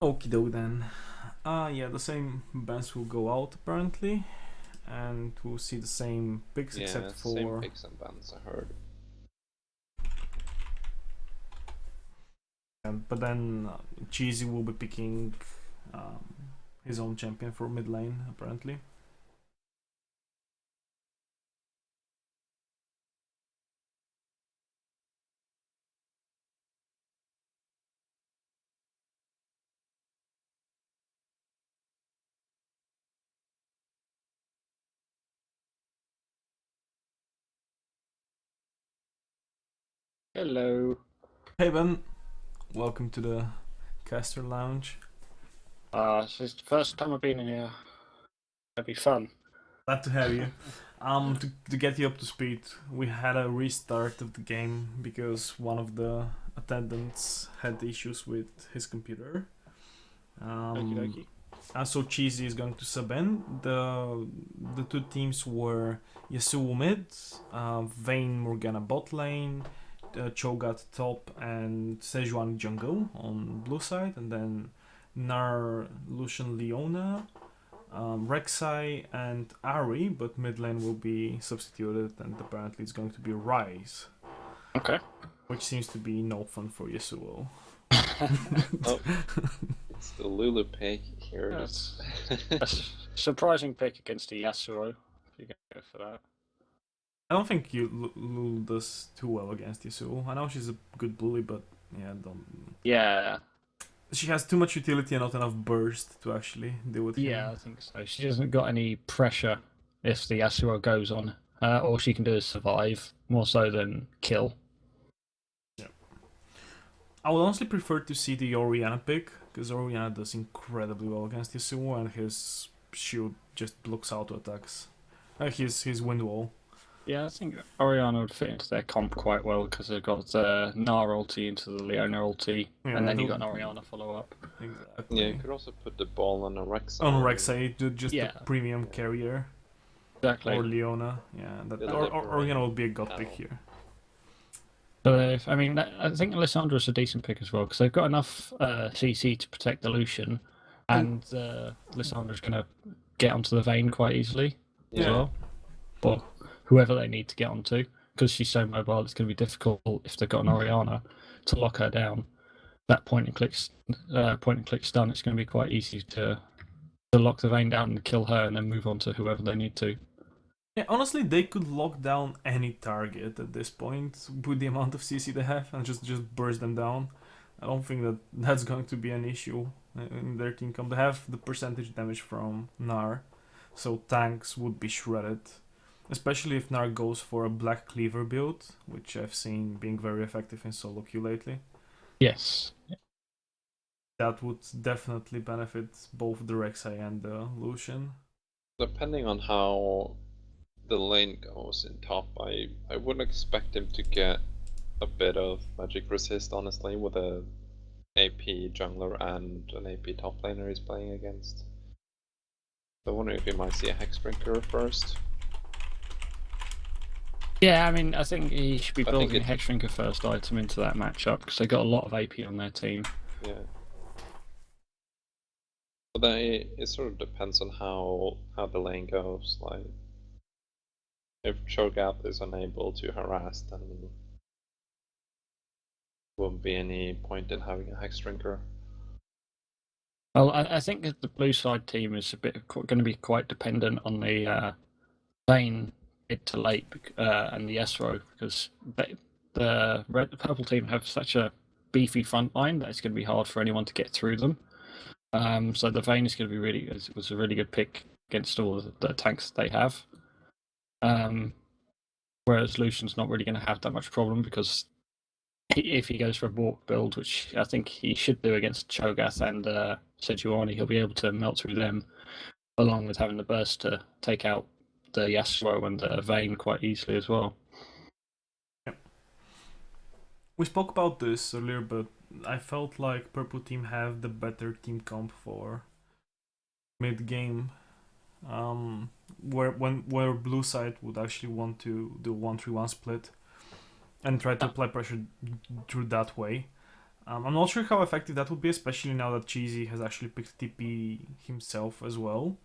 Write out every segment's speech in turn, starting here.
Okie doke then. Yeah, the same bands will go out apparently, and we'll see the same picks Yeah, except same for. picks and bans I heard. But then Cheesy will be picking um, his own champion for mid lane apparently. Hello. Hey Ben, welcome to the Caster Lounge. This is the first time I've been in here. It'll be fun. Glad to have you. To get you up to speed, we had a restart of the game because one of the attendants had issues with his computer. Okie dokie. So Cheesy is going to sub in. The two teams were Yasuo mid, Vayne Morgana bot lane, Cho'Gath top, and Sejuani jungle on blue side, and then Nar, Lucian, Leona, Rek'Sai, and Ahri, but mid lane will be substituted, and apparently it's going to be Ryze, Okay. which seems to be no fun for Yasuo. Oh, it's the Lulu pick here. Yes. A surprising pick against the Yasuo, if you go for that. I don't think Lul does too well against Yasuo. I know she's a good bully, but yeah, don't. Yeah. She has too much utility and not enough burst to actually deal with Yeah, him. I think so. She hasn't got any pressure if the Yasuo goes on. All she can do is survive, more so than kill. I would honestly prefer to see the Orianna pick, because Orianna does incredibly well against Yasuo, and his shield just blocks auto attacks. His wind wall. Yeah, I think Orianna would fit into their comp quite well because they've got Gnar ulti into the Leona ulti, Yeah, and then you've they'll- got an Orianna follow up. Exactly. Yeah, you could also put the ball on a Rek'Sai. On Rek'Sai, just Yeah. a premium carrier. Exactly. Or Leona. Yeah, that, Yeah, or they're Orianna will be a god hell. pick here. But I mean, I think Alessandra's a decent pick as well because they've got enough CC to protect the Lucian, and Alessandra's going to get onto the Vayne quite easily as Yeah. well. Or whoever they need to get onto, because she's so mobile, it's going to be difficult if they've got an Orianna to lock her down. That point and click stun, it's going to be quite easy to lock the Vayne down and kill her, and then move on to whoever they need to. Yeah, honestly, they could lock down any target at this point with the amount of CC they have and just burst them down. I don't think that that's going to be an issue in their team comp. They have the percentage damage from Gnar, so tanks would be shredded. Especially if Gnar goes for a Black Cleaver build, which I've seen being very effective in solo queue lately. Yes. That would definitely benefit both the Rek'Sai and the Lucian. Depending on how the lane goes in top, I wouldn't expect him to get a bit of magic resist, honestly, with a AP jungler and an AP top laner he's playing against. So I wonder if we might see a Hexdrinker first. Yeah, I mean, I think he should be I think building Hexdrinker first item into that matchup because they've got a lot of AP on their team. Yeah. But then it sort of depends on how the lane goes. Like, if Cho'Gath is unable to harass, then won't be any point in having a Hexdrinker. Well, I think that the blue side team is going to be quite dependent on the Vayne mid to late and the Yasuo because the purple team have such a beefy front line that it's going to be hard for anyone to get through them. So the Vayne is going to be was a really good pick against all the tanks they have. Whereas Lucian's not really going to have that much problem because if he goes for a walk build, which I think he should do against Cho'Gath and Sejuani, he'll be able to melt through them, along with having the burst to take out the Yasuo and the Vayne quite easily as well. We spoke about this earlier, but I felt like Purple Team have the better team comp for mid game. Where Blue side would actually want to do 1-3-1 split and try to apply pressure through that way. I'm not sure how effective that would be, especially now that Cheesy has actually picked TP himself as well.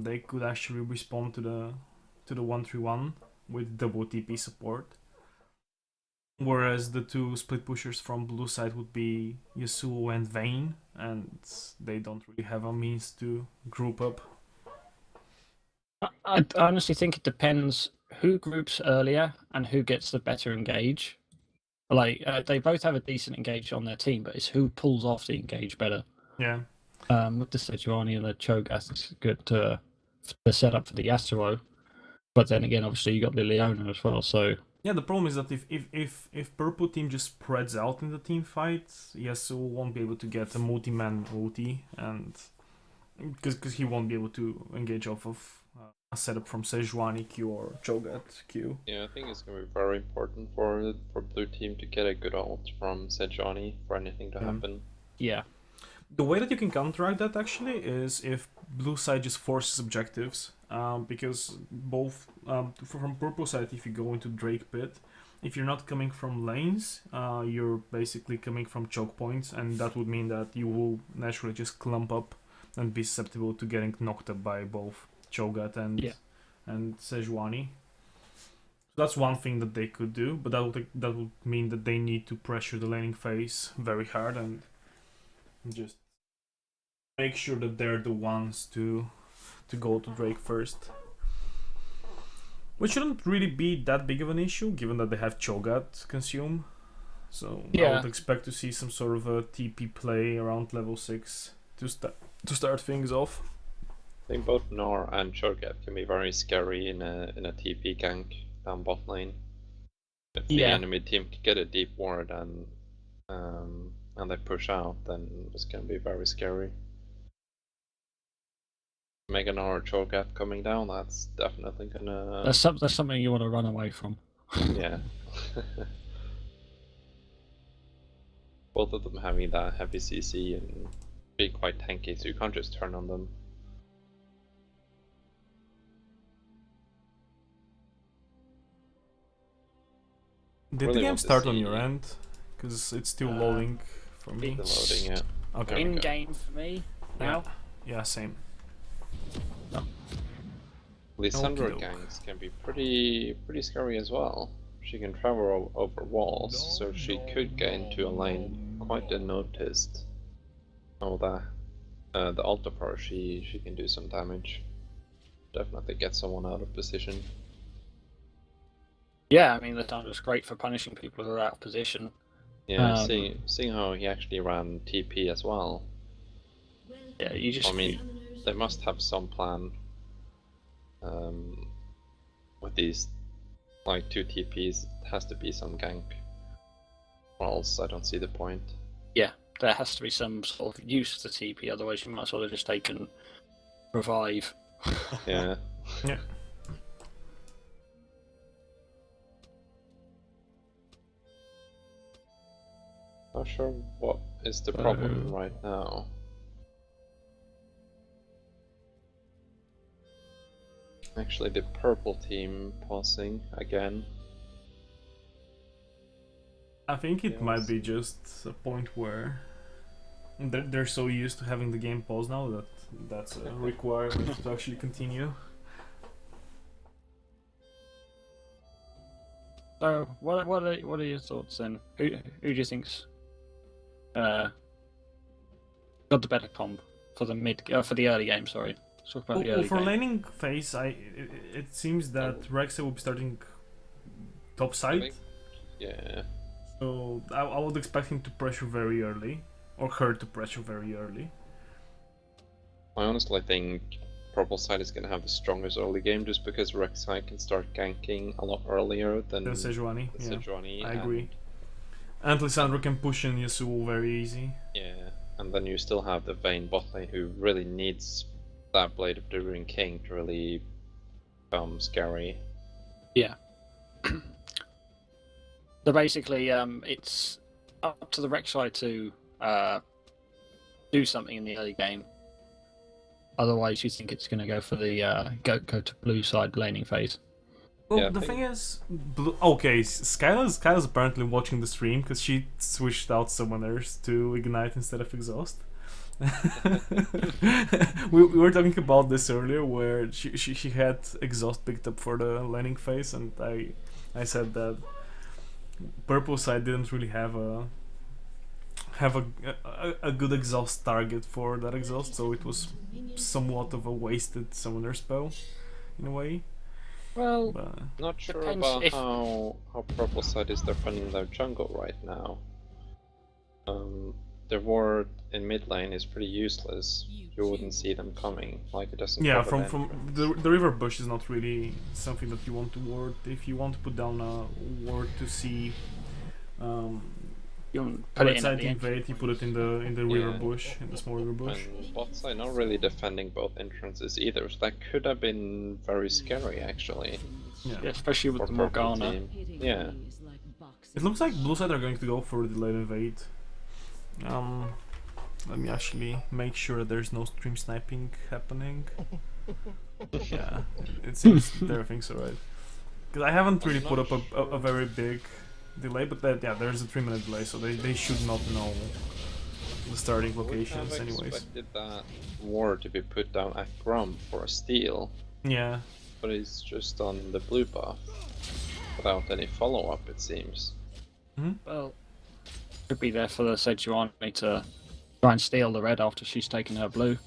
They could actually respond to the 1-3-1 with double TP support. Whereas the two split pushers from blue side would be Yasuo and Vayne, and they don't really have a means to group up. I honestly think it depends who groups earlier and who gets the better engage. Like they both have a decent engage on their team, but it's who pulls off the engage better. Yeah. With the Sejuani and the Cho'Gath, it's good to set up for the Yasuo. But then again, obviously you got the Leona as well. So yeah, the problem is that if purple team just spreads out in the team fight, Yasuo won't be able to get a multi-man ulti, and because he won't be able to engage off of a setup from Sejuani Q or Cho'Gath Q. Yeah, I think it's going to be very important for blue team to get a good ult from Sejuani for anything to happen. yeah. The way that you can counteract that actually is if blue side just forces objectives, because both from purple side, if you go into Drake Pit, if you're not coming from lanes, you're basically coming from choke points, and that would mean that you will naturally just clump up and be susceptible to getting knocked up by both Cho'Gath and Sejuani. So that's one thing that they could do, but that would mean that they need to pressure the laning phase very hard and just make sure that they're the ones to go to Drake first. Which shouldn't really be that big of an issue, given that they have Cho'Gath consume. So I would expect to see some sort of a TP play around level 6 to start things off. I think both Gnar and Cho'Gath can be very scary in a TP gank down bot lane. If the enemy team can get a deep ward and they push out, then it's going to be very scary. Mega Gnar or Cho'Gath coming down, that's definitely gonna... That's something you want to run away from. Yeah. Both of them having that heavy CC and being quite tanky, so you can't just turn on them. Did the game start on your end? Because it's still loading for me. Still loading, yeah. Okay. In game for me now. Yeah, same. Lissandra Okey-doke. ganks can be pretty scary as well. She can travel over walls, so she could get into a lane quite unnoticed. Oh, the ult of her, she can do some damage. Definitely get someone out of position. Yeah, I mean, Lissandra's great for punishing people who are out of position. Yeah, seeing how he actually ran TP as well. Yeah, you just... I mean, they must have some plan with these, like, 2 TPs. It has to be some gank, or else I don't see the point. Yeah, there has to be some sort of use to TP, otherwise you might as well have just taken revive. Yeah. Yeah. Not sure what is the problem right now. Actually, the purple team pausing again. I think it might be just a point where they're so used to having the game pause now that that's a requirement to actually continue. So, what are your thoughts then? Who do you think's got the better comp for the for the early game? Sorry, let's talk about the early for game. laning phase, it seems that Rexa will be starting top side. Yeah. So I would expect him to pressure very early, or her to pressure very early. I honestly think purple side is going to have the strongest early game just because Rek'Sai can start ganking a lot earlier than Sejuani. Sejuani. I agree. And Lissandra can push in Yasuo very easy. Yeah, and then you still have the Vayne bot lane who really needs that Blade of the Ruin King to really become scary. Yeah. So basically, it's up to the Rek'Sai to do something in the early game. Otherwise, you think it's going to go for the go to blue side laning phase. Well, Yeah, I the think- thing is, okay, Skyla's apparently watching the stream because she switched out summoners to ignite instead of exhaust. We were talking about this earlier, where she had exhaust picked up for the laning phase, and I said that purple side didn't really have a good exhaust target for that exhaust, so it was somewhat of a wasted summoner spell in a way. Well, But Not sure Depends about if- how purple side is defending their jungle right now. Their ward in mid lane is pretty useless. You wouldn't see them coming, like it doesn't. yeah, cover from the river bush is not really something that you want to ward. If you want to put down a ward to see you want to put it right in side at the end. invade, you put it in the river Yeah. bush, in the small river bush. And bot side not really defending both entrances either, so that could have been very scary actually. Yeah. Yeah, especially with for the purple Morgana. team. Yeah. It looks like blue side are going to go for the delayed invade. Let me actually make sure that there's no stream sniping happening. Yeah, it seems that everything's alright. Because I haven't really put up a very big delay, but there's a 3-minute delay, so they should not know the starting I would have locations anyways. expected that ward to be put down at Grum for a steal, Yeah, but it's just on the blue buff without any follow up, it seems. Well, could be there for the Sejuani to try and steal the red after she's taken her blue.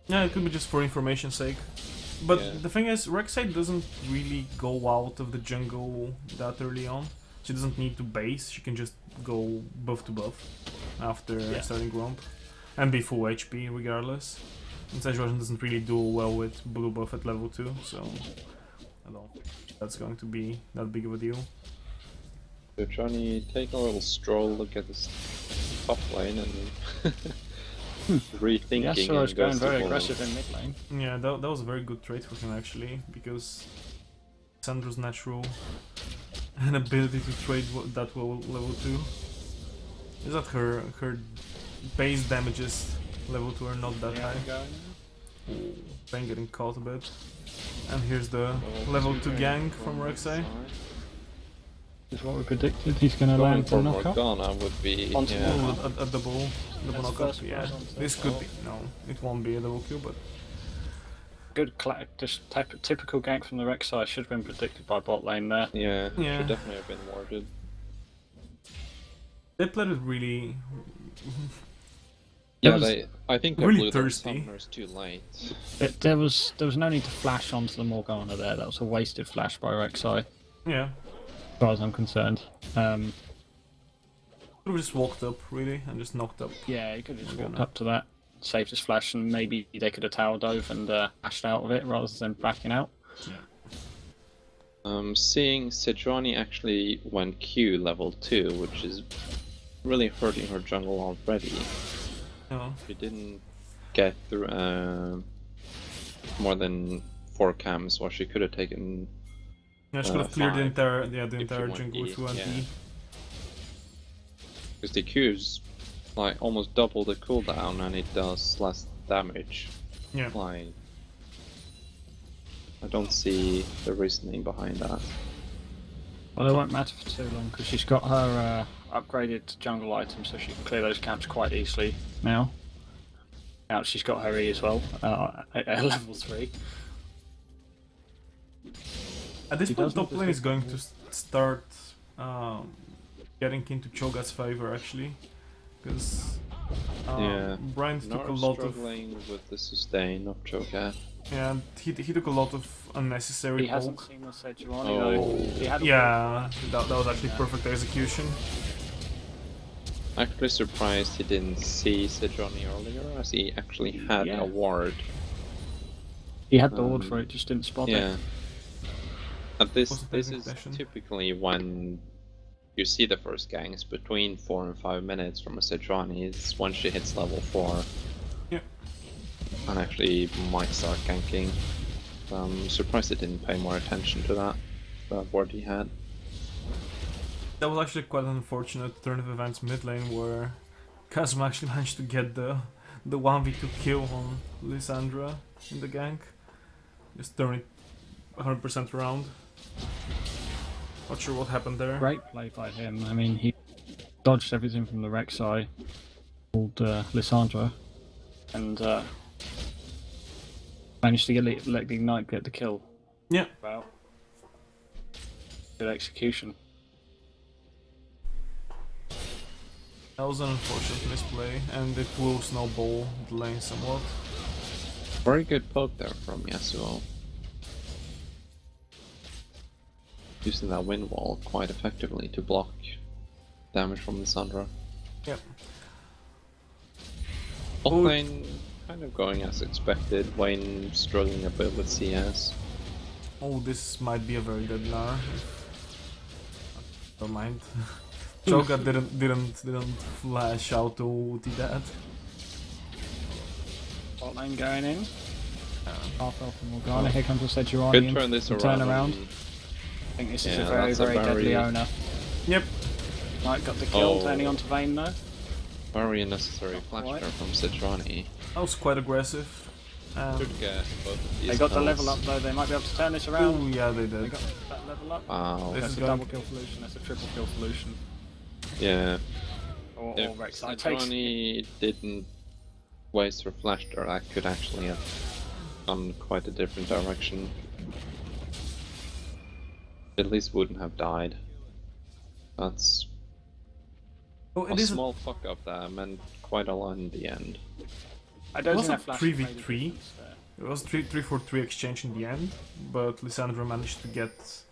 yeah, it could be just for information's sake. But Yeah. the thing is, Rek'Sai doesn't really go out of the jungle that early on. She doesn't need to base, she can just go buff to buff after Yeah. starting Grump. And be full HP regardless. And Sejuani doesn't really do well with blue buff at level 2, so I don't think that's going to be that big of a deal. So Johnny, take a little stroll, look at this top lane and rethinking. Yeah, so and it's going goes to very bottom. aggressive in mid lane. Yeah, that was a very good trade for him actually, because Sandra's natural and ability to trade that well level 2 is that her base damages level 2 are not that high. Ooh, Pain getting caught a bit. And here's the level 2 gang from Rek'Sai. Is what we predicted. He's going to Going land for the knockup. Morgana would be Onto yeah. Morgana. Ooh, a double That's knockup, first yeah. pass onto This that. could be, no, it won't be a double kill, but Good, just typical gank from the Rek'Sai. Should have been predicted by bot lane there. Yeah, Yeah. should definitely have been warded. they played it really. Yeah, was I think they really blew their thirsty. summoners too late. There was no need to flash onto the Morgana there. That was a wasted flash by Rek'Sai, as Yeah, far as I'm concerned. could have just walked up really and just knocked up. Yeah, he could have just Morgana. walked up to that, saved his flash, and maybe they could have tower dove and flashed out of it rather than backing out. Seeing Sejuani actually went Q level 2, which is really hurting her jungle already. No. She didn't get through more than 4 cams, or she could have taken. Yeah, she could have cleared the 5, entire went jungle E, with 2 and yeah. E. Because the Q is like almost double the cooldown and it does less damage. Yeah. Like, I don't see the reasoning behind that. Well, it won't matter for too long because she's got her upgraded jungle item, so she can clear those camps quite easily now. Now she's got her E as well at level 3. At this He point, does top need to lane is take going the to start getting into Cho'Gath's favor actually, because Yeah. Brian took a Not lot of struggling with the sustain of Cho'Gath. yeah, he took a lot of unnecessary He hasn't poke. seen the Sejuani Oh. though. He had a Yeah, that was actually perfect execution. Actually surprised he didn't see Sejuani earlier, as he actually had Yeah. a ward. He had the ward for it, just didn't spot Yeah. it. And this Wasn't this paying is attention. typically when you see the first gangs between 4 and 5 minutes from a Sejuani. It's when she hits level 4. Yeah. And actually might start ganking. I'm surprised they didn't pay more attention to that ward he had. That was actually quite an unfortunate turn of events mid lane where Kazuma actually managed to get the 1v2 kill on Lysandra in the gank. Just turn it 100% around. Not sure what happened there. Great play by him. I mean, he dodged everything from the Rek'Sai, called Lissandra, and managed to let the Ignite get the kill. Yeah. Wow. Good execution. That was an unfortunate misplay, and it will snowball the lane somewhat. Very good poke there from Yasuo. Using that wind wall quite effectively to block damage from Lissandra. Yep. Offlane kind of going as expected, Wayne struggling a bit with CS. Oh, this might be a very dead Gnar. Never mind. Cho'Gath didn't flash out to ulti that. Bot lane going in. Half elf and Morgana. Here comes the Sejuani. Could turn this around. Turn around. I think this is a Yeah, very, that's a very deadly very- owner. Yep. Right, got the kill, Oh. turning onto Vayne though. Very unnecessary flash quite. there from Sejuani. That was quite aggressive. Could get both of these They got the kills. level up though, they might be able to turn this around. Oh yeah, they They did. got that level up. Wow. This That's is a going- double kill solution, that's a triple kill solution. Yeah. Or If Rek'Sai takes. Sejuani didn't waste her flash there, that could actually have gone quite a different direction. At least wouldn't have died. That's Oh, a it is small fuck up that meant quite a lot in the end. I don't Was think it that flash 3v3? made a difference there. It was 3-4-3 exchange in the end, but Lissandra managed to get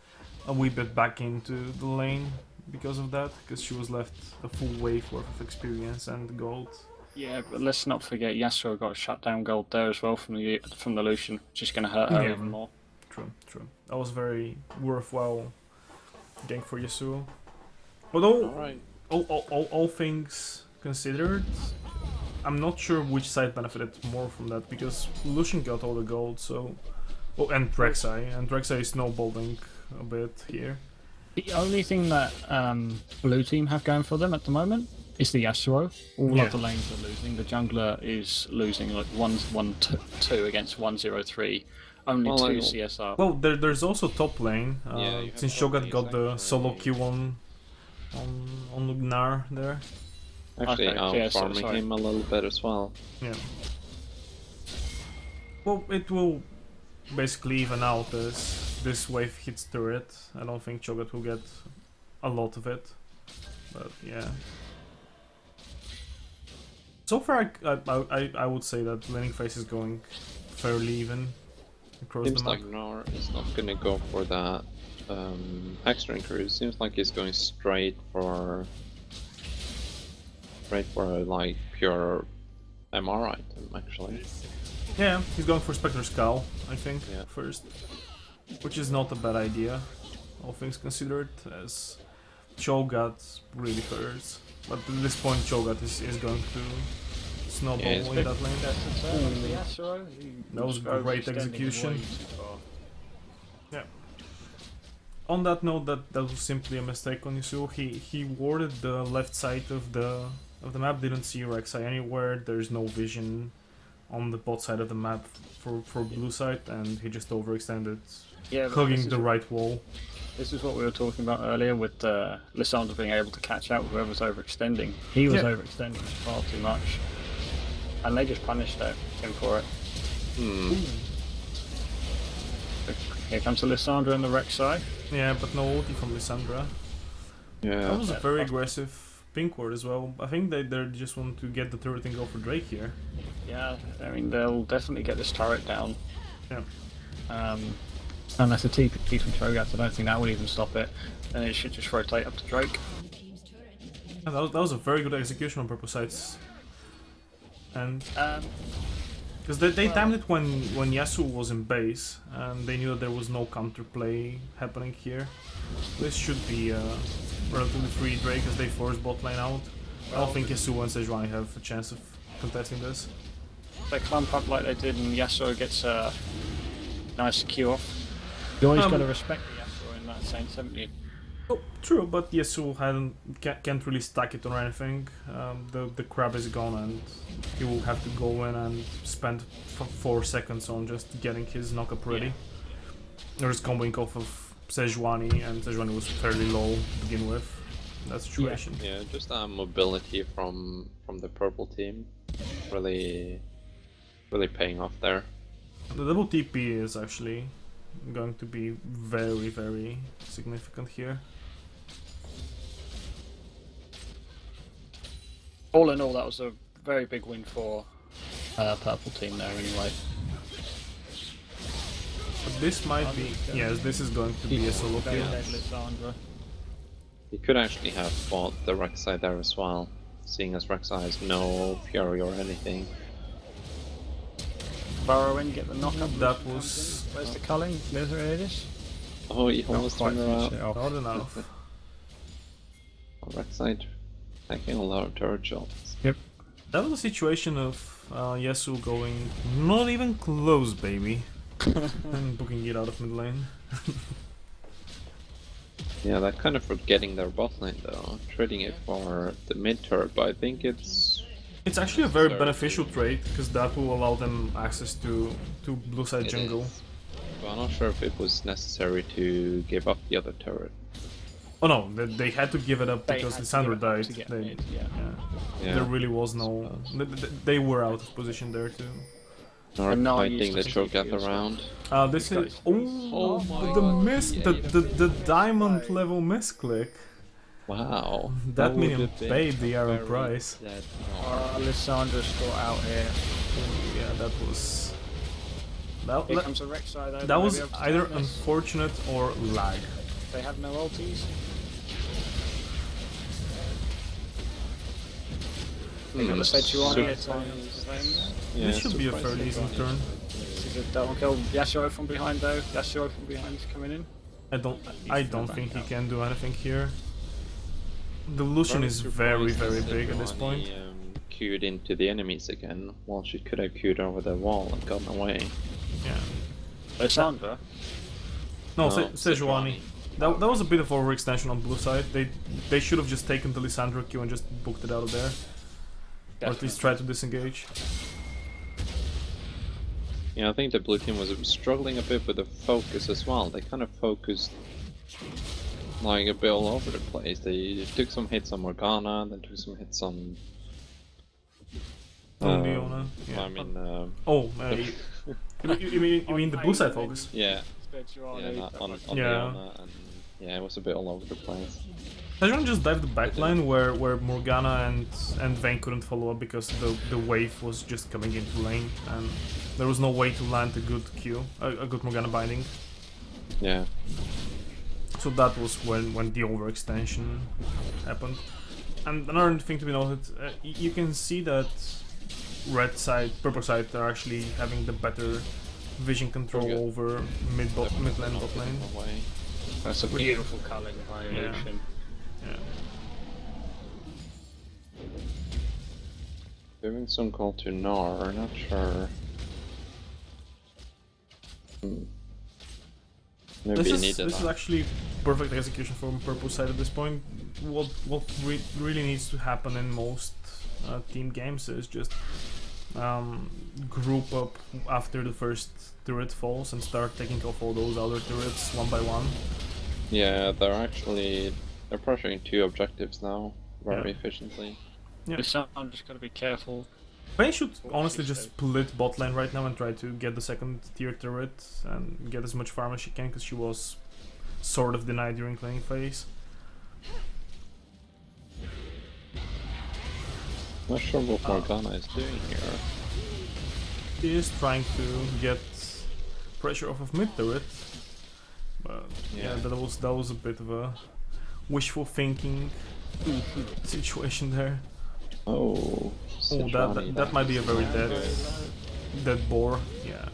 a wee bit back into the lane because of that, because she was left a full wave worth of experience and gold. Yeah, but let's not forget Yasuo got shut down gold there as well from the Lucian, which is going to hurt her Yeah. even more. True, true. That was very worthwhile gank for Yasuo. Although, Alright. all things considered, I'm not sure which side benefited more from that, because Lucian got all the gold, so... Oh, and Rek'Sai is snowballing a bit here. The only thing that blue team have going for them at the moment is the Yasuo. All Yeah. of the lanes are losing. The jungler is losing like 1-1-2 against 1-0-3. Only Well, 2 I- CSR. Well, there's also top lane, Yeah, you have since top Cho'Gath lanes got the solo actually. Q on Gnar there. Actually, Okay, yeah, so- farming sorry. him a little bit as well. Yeah. Well, it will basically even out as this wave hits turret. I don't think Cho'Gath will get a lot of it, but yeah. So far, I would say that laning phase is going fairly even across Seems the map. like Gnar is not gonna go for that extra increase. Seems like he's going straight for a like pure MR item actually. Yeah, he's going for Spectre Skull, I think, Yeah. first. Which is not a bad idea, all things considered, as Cho'Gath really hurts. But at this point, Cho'Gath is going to snowball Yeah, he's in big. that lane. That's the turn of the Yasuo. He That was great overextending execution. way too far. Yeah. On that note, that was simply a mistake on Yasuo. He warded the left side of the map, didn't see Rek'Sai anywhere. There's no vision on the bot side of the map for blue side, and he just overextended, Yeah, but hugging the right wall. This is what we were talking about earlier with Lissandra being able to catch out whoever's overextending. He was Yeah. overextending far too much. And they just punished him for it. Here comes the Lissandra and the Rek'Sai. Yeah, but no ulti from Lissandra. Yeah. That was a Yeah, very that's- aggressive pink ward as well. I think they just want to get the turret and go for Drake here. Yeah, I mean, they'll definitely get this turret down. Yeah. Unless a TP from Cho'Gath, I don't think that would even stop it. Then it should just rotate up to Drake. And that was a very good execution on purple sides. And because they timed it when Yasuo was in base, and they knew that there was no counterplay happening here. This should be a relatively free Drake as they force bot lane out. I don't think Yasuo and Sejuani have a chance of contesting this. They clump up like they did, and Yasuo gets a nice Q off. You always got to respect the Yasuo in that sense, haven't you? Oh, true, but Yasuo can't really stack it or anything. The crab is gone, and he will have to go in and spend 4 seconds on just getting his knockup ready. Or just comboing off of Sejuani, and Sejuani was fairly low to begin with. In that situation. Yeah, just mobility from the purple team, really paying off there. The double TP is actually going to be very, very significant here. All in all, that was a very big win for purple team there anyway. But this might be... Yes, this is going to be a solo Very kill. dead Lissandra. He could actually have fought the Rek'Sai there as well, seeing as Rek'Sai has no fury or anything. Burrow in, get the knockup. That was... Where's the culling? There it is. Oh, he almost turned around. Not enough. Rek'Sai taking a lot of turret shots. Yep. That was a situation of Yasuo going not even close, baby, and booking it out of mid lane. Yeah, they're kind of forgetting their bot lane though, trading it for the mid turret, but I think it's It's actually a very Sorry. beneficial trade because that will allow them access to blue side it jungle. is. But I'm not sure if it was necessary to give up the other turret. Oh no, they had to give it up because had to Lissandra give it up died. to get They- mid, yeah. Yeah. There really was no. They were out of position there too. Nor And now fighting he's the just Cho'Gath confused. around. This This is guy's- oh, my the God, miss, yeah, the diamond level misclick. Wow. That would minion have been paid the iron very price. dead. Lissandra's got out here. Yeah, that was. That, Here that, comes a Rek'Sai though. that was Maybe able to either take this. unfortunate or lag. They have no ultis. They got the Sejuani hit on them. Yeah, This should be a surprising. fairly easy turn. This is a double kill. Yasuo from behind though. Yasuo from behind is coming in. I don't think he can do anything here. The Lucian Very is very, surprised very that big at this Sejuani, point. Queued into the enemies again, while she could have queued over the wall and gotten away. Yeah. Lissandra. No, No, Sejuani. That was a bit of overextension on blue side. They should have just taken the Lissandra Q and just booked it out of there. Or at least tried to disengage. Yeah, I think the blue team was struggling a bit with the focus as well. They kind of focused like a bit all over the place. They took some hits on Morgana, then took some hits on. On Leona. Yeah. I mean, Oh, you mean the blue side focus? yeah, Sejuani. not on Yeah. Leona, and yeah, it was a bit all over the place. Sejuani just dived the backline where Morgana and Vayne couldn't follow up because the wave was just coming into lane and there was no way to land a good Q, a good Morgana binding. Yeah, So that was when the overextension happened. And another thing to be noted, you can see that red side, purple side are actually having the better vision control Okay. over mid lane, bot lane. Away. That's a beautiful culling by Yeah. Lucian. Yeah. Giving some call to Gnar, not sure. Maybe This he is needed that. actually perfect execution from purple side at this point. What really needs to happen in most team games is just group up after the first turret falls and start taking off all those other turrets one by one. Yeah, they're pressuring two objectives now very Yeah. efficiently. Yeah. Lissandra's got to be careful. They should What honestly she just said. split bot lane right now and try to get the second tier turret and get as much farm as she can because she was sort of denied during playing phase. Not sure what Morgana is doing here. She is trying to get pressure off of mid turret, but yeah, Yeah. that was a bit of a wishful thinking situation there. Oh, Oh, Sejuani, that might be a very that's dead boar. Yeah,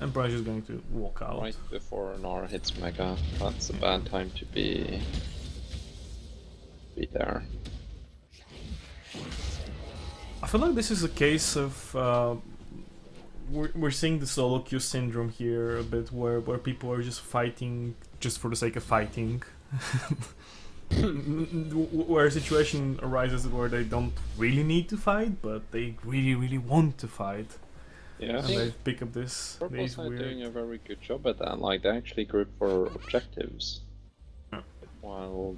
and probably just going to walk out. right before Gnar hits Mega. That's a bad time to be there. I feel like this is a case of we're seeing the solo queue syndrome here a bit, where people are just fighting just for the sake of fighting. Where a situation arises where they don't really need to fight, but they really want to fight. Yeah, I and think they pick up this. Purple These side weird. doing a very good job at that. Like they actually group for objectives, Yeah. while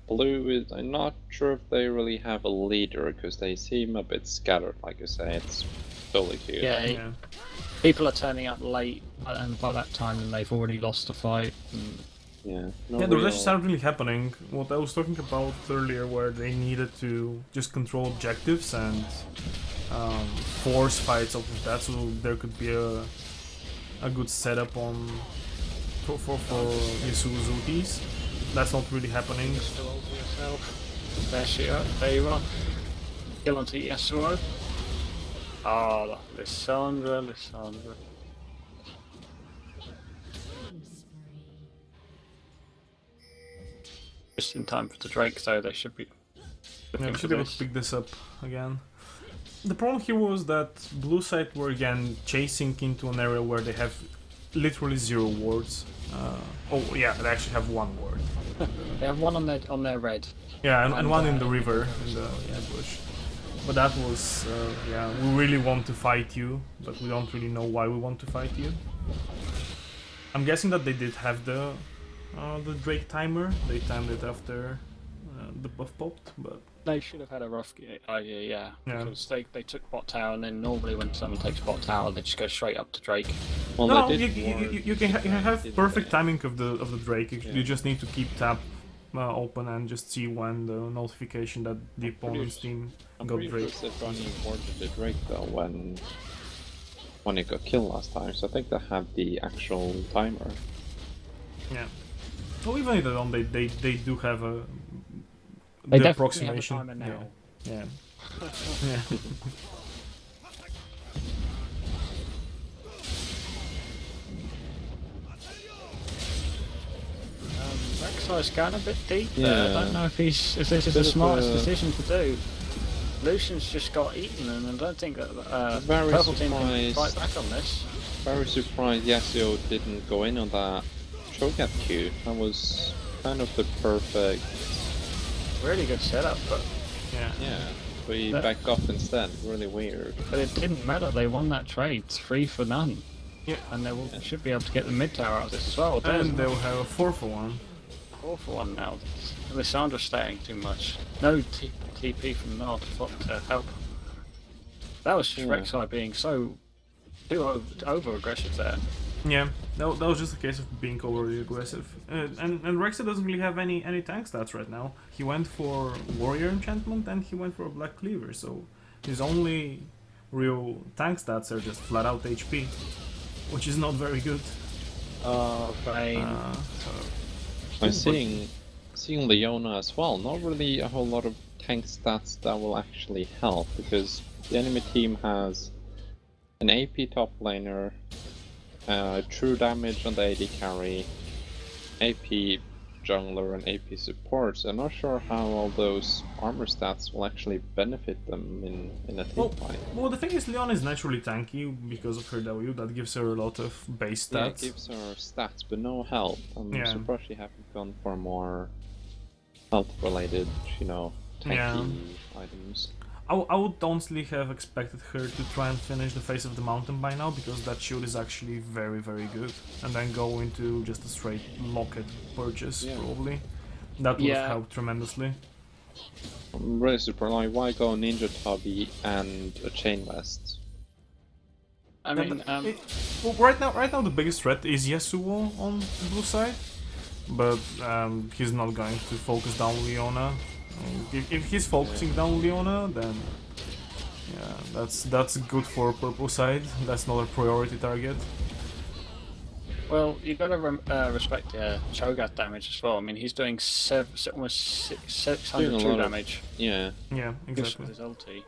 blue is. I'm not sure if they really have a leader because they seem a bit scattered. Like you say, it's totally cute. Yeah, Yeah. people are turning up late, and by that time, then they've already lost the fight. And Yeah. No Yeah, the real... rushes aren't really happening. What I was talking about earlier, where they needed to just control objectives and force fights off of that, so there could be a good setup on for Yasuo's ultis. That's not really happening. Still over yourself. There you are. Kill onto Yasuo. Ah, Lissandra. Just in time for the Drake, though. They should be. Yeah, we should be able to pick this up again. The problem here was that blue side were again chasing into an area where they have literally 0 wards. Oh yeah, they actually have 1 ward. They have one on their red. Yeah, and one in the river, in the bush. But that was, yeah, we really want to fight you, but we don't really know why we want to fight you. I'm guessing that they did have the Drake timer. They timed it after the buff popped, but They should have had a rough idea, yeah. Yeah. Because they took bot tower, and then normally when someone takes bot tower, they just go straight up to Drake. Well, no, they you, did you, warn- you, you can you have did perfect that. timing of the Drake. You Yeah. just need to keep tab open and just see when the notification that the opponent's team I'm got pretty sure Drake. Sebrani awarded the Drake though when it got killed last time, so I think they have the actual timer. Yeah. Well, even if they don't, they do have a They the definitely approximation. have a timer now. Yeah. Yeah. Rek'Sai's going a bit deep there. Yeah. I don't know if this is the Bit of smartest a- decision to do. Lucian's just got eaten, and I don't think that Very purple team can surprised. fight back on this. Very surprised Yasuo didn't go in on that Cho'Gath Q. That was kind of the perfect. Really good setup, but Yeah, but he That- backed off instead. Really weird. it didn't matter. They won that trade. It's 3 for none. Yeah. And they should be able to get the mid tower out of this as well. There's And they'll have a 4-for-1. 4 for 1 now. Lissandra's staying too much. No TP from Nard to help. That was just Yeah. Rek'Sai being so too over aggressive there. Yeah, that was just a case of being overly aggressive. And Rexa doesn't really have any tank stats right now. He went for Warrior Enchantment and he went for a Black Cleaver, so his only real tank stats are just flat out HP, which is not very good. Oh, Vayne. I'm seeing Leona as well. Not really a whole lot of tank stats that will actually help because the enemy team has an AP top laner, true damage on the AD carry, AP jungler, and AP support. So I'm not sure how all those armor stats will actually benefit them in a team Well, fight. well, the thing is, Leon is naturally tanky because of her W. That gives her a lot of base Yeah, stats. it gives her stats, but no health. I'm Yeah. surprised she haven't gone for more health-related, tanky Yeah. items. I would honestly have expected her to try and finish the face of the mountain by now because that shield is actually very, very good. And then go into just a straight locket purchase, Yeah. probably. That would Yeah. have helped tremendously. I'm really surprised. Like, why go Ninja Tabi and a Chain Vest? I Yeah, mean, but well, right now the biggest threat is Yasuo on the blue side, but he's not going to focus down Leona. If he's focusing down Leona, then yeah, that's good for purple side. That's not a priority target. well, you've got to respect the Cho'Gath damage as well. I mean, he's doing almost 600 Doing a true lot of- damage Yeah, Yeah, just exactly. with his ulti.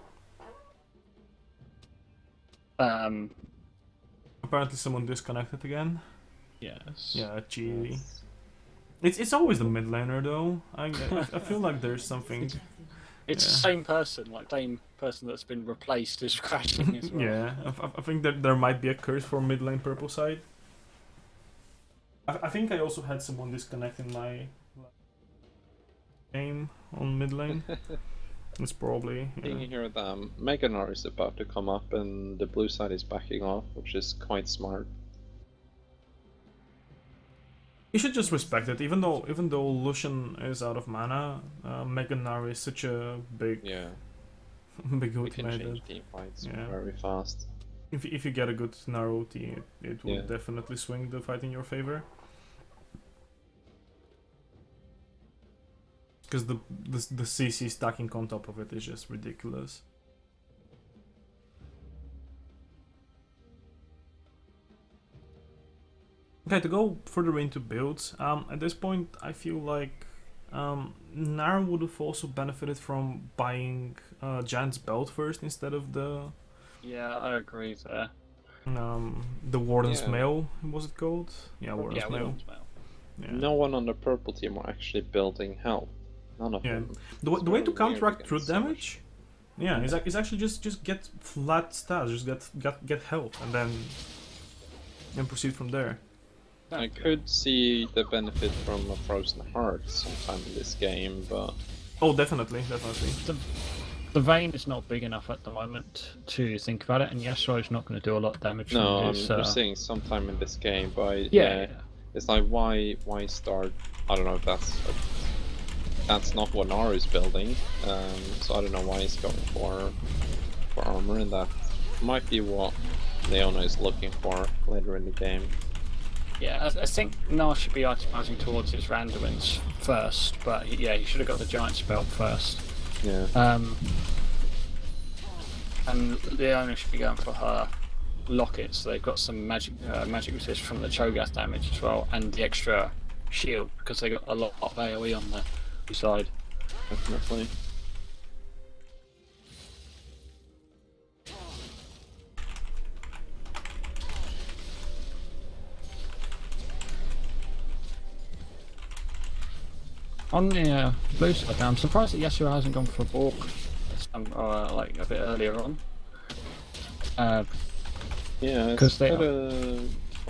Apparently, someone disconnected again. Yes. Yeah, cheaty. It's always the mid laner though. I feel like there's something. It's Yeah. the same person, like same person that's been replaced is crashing as well. Yeah, I think that there might be a curse for mid lane purple side. I think I also had someone disconnect in my game on mid lane. It's probably Seeing yeah. here that Meganar is about to come up and the blue side is backing off, which is quite smart. You should just respect it, even though Lucian is out of mana. Mega Nari is such a big Yeah, big we can ultimate change that team fights yeah. very fast. If you get a good Naru ulti, it will Yeah. definitely swing the fight in your favor. Because the CC stacking on top of it is just ridiculous. Okay, to go further into builds, at this point I feel like Naru would have also benefited from buying Giant's Belt first instead of Yeah, I agree there. the Warden's Yeah. Mail, was it called? Yeah, Warden's Yeah, Mail. Warden's Mail. Yeah. No one on the purple team are actually building health. None of Yeah. them. The It's way to very weird counteract against truth so much. damage, yeah, is actually just get flat stats, just get health, and then proceed from there. I could see the benefit from a Frozen Heart sometime in this game, but Oh, definitely. The Vayne is not big enough at the moment to think about it, and Yasuo is not going to do a lot of damage. no, from I'm his, just saying sometime in this game. But yeah. it's like why start? I don't know if that's not what Naru is building. So I don't know why he's going for armor, and that might be what Leona is looking for later in the game. Yeah, I think Nar should be itemizing towards his randomins first, but yeah, he should have got the Giant's Belt first. Yeah. And Leona should be going for her lockets. So they've got some magic resist from the Cho'Gath damage as well, and the extra shield because they got a lot of AoE on the side. Definitely. On the blue side, I'm surprised that Yasuo hasn't gone for a Bork like a bit earlier on. Yeah, it's 'Cause they quite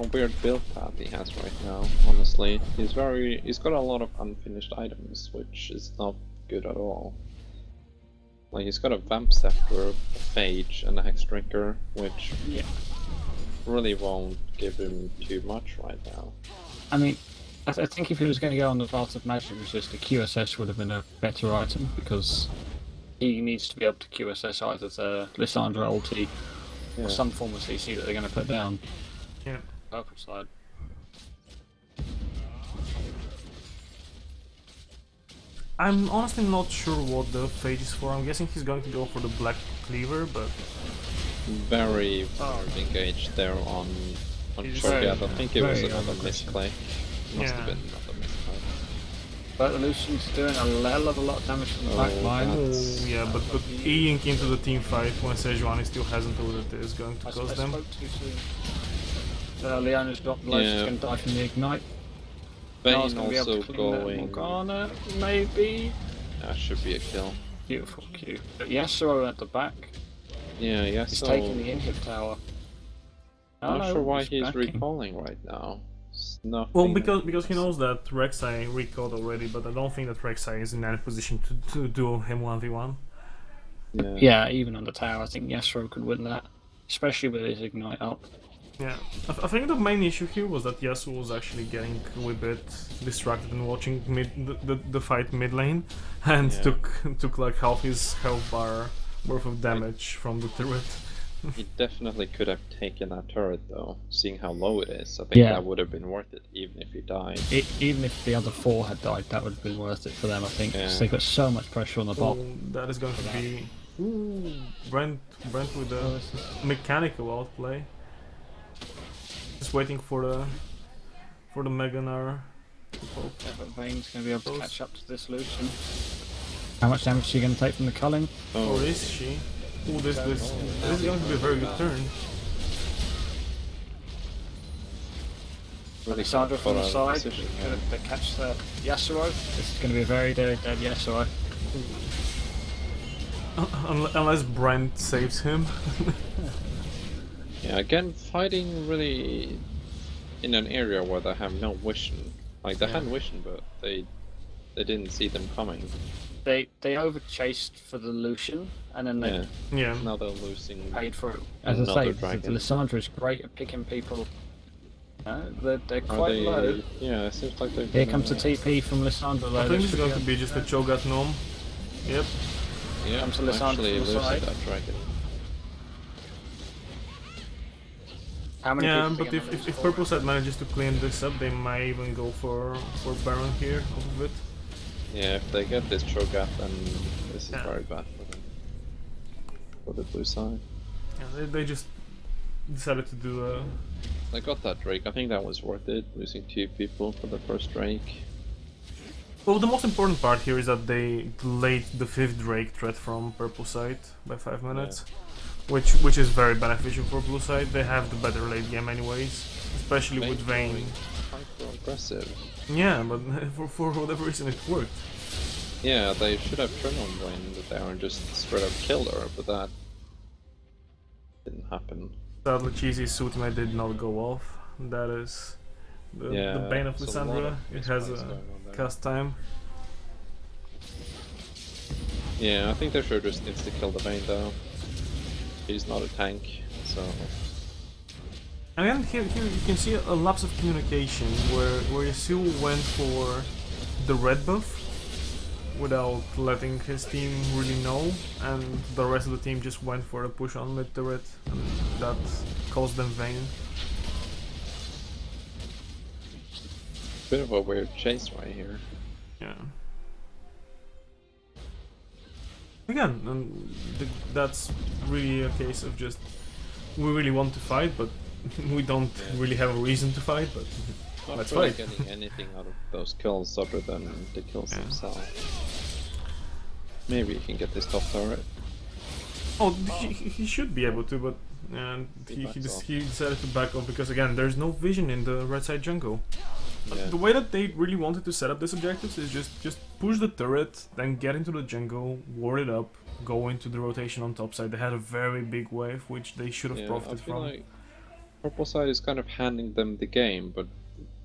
a weird build path he has right now, honestly. He's got a lot of unfinished items, which is not good at all. Like, he's got a Vamp Scepter, a Phage, and a Hex Drinker, which Yeah. really won't give him too much right now. I mean, I think if he was going to go on the path of magic resist, the QSS would have been a better item because he needs to be able to QSS either the Lissandra ulti Yeah. or some form of CC that they're going to put down. Yeah. Purple side. I'm honestly not sure what the Phage is for. I'm guessing he's going to go for the Black Cleaver, but Very engaged there on He's Cho'Gath. very- I think it was very another aggressive. misclick. Must Yeah. have been another misclick. But the Lucian's doing a hell of a lot of damage from the back Oh, line. that's- oh yeah, but eating into the team fight when Sejuani still hasn't ulted is going to I cost them. spoke too soon. Leona's got low, she's Yeah. going to die from the ignite. Nar's Vayne going to be able also to clean the going. Morgana, maybe. That should be a kill. Beautiful Q. But Yasuo at the back. Yeah, yeah. He's So taking the inhib tower. I'm not sure why he's backing. recalling right now. It's nothing. Well, because he knows that Rek'Sai recalled already, but I don't think that Rek'Sai is in any position to do him 1v1. Yeah. Yeah, even on the tower, I think Yasuo could win that, especially with his ignite up. Yeah, I think the main issue here was that Yasuo was actually getting a bit distracted and watching the fight mid lane, and Yeah. took like half his health bar worth of damage from the turret. He definitely could have taken that turret though, seeing how low it is. I think Yeah. that would have been worth it, even if he died. Even if the other four had died, that would have been worth it for them, I think, because Yeah. they've got so much pressure on the bot. Oh, that is going to be Brent with the mechanical outplay. Just waiting for the Meganar to pop. Yeah, but Vayne's going to be able to Close. catch up to this Lucian. How much damage is she going to take from the culling? Or Oh, is she? Oh, this is going to be a very good turn. really Sandra from got the out of side, position, yeah. they catch the Yasuo. This is going to be a very dead Yasuo. Unless Brent saves him. Yeah, again, fighting really in an area where they have no vision. Like, they Yeah. had vision, but they they didn't see them coming. They overchased for the Lucian, and then they Yeah. Yeah. Now they're losing. paid for it. As I Another say, dragon. Lissandra is great at picking people. They're Are quite they? low. Yeah, it seems like they're. Here comes the TP from Lissandra. I think it's going to be just a Cho'Gath gnome. Yep. Yeah, comes to Lissandra actually from the losing side. that dragon. How many Yeah, people but are gonna lose if for Purple it? Side manages to clean this up, they might even go for Baron here off of it. Yeah, if they get this Cho'Gath, then this is Yeah. very bad for them. For the blue side. Yeah, they just decided to do They got that Drake. I think that was worth it. Losing 2 people for the first Drake. Well, the most important part here is that they delayed the 5th Drake threat from Purple Side by 5 minutes, which is very beneficial for Blue Side. They have the better late game anyways, especially with Vayne. Hyper aggressive. Yeah, but for whatever reason it worked. Yeah, they should have turned on Vayne there and just straight up killed her, but that didn't happen. Sadly, Cheesy's ultimate did not go off. That is the bane of it's a lot Lissandra. of It has misplays a going on there. cast time. Yeah, I think they should just insta-kill the Vayne though. He's not a tank, so... Again, here you can see a lapse of communication where Yasuo went for the red buff without letting his team really know, and the rest of the team just went for a push on mid turret, and that caused them Vayne. Bit of a weird chase right here. Yeah. Again, that's really a case of just we really want to fight, but we don't really have a reason to fight. But Not let's really fight. getting anything out of those kills other than the kills Yeah. themselves. Maybe he can get this top turret. Oh, he should be able to, but he decided to back off because again, there's no vision in the right side jungle. Yeah. The way that they really wanted to set up these objectives is just push the turret, then get into the jungle, ward it up, go into the rotation on top side. They had a very big wave, which they should have Yeah, I profited feel from. like purple side is kind of handing them the game, but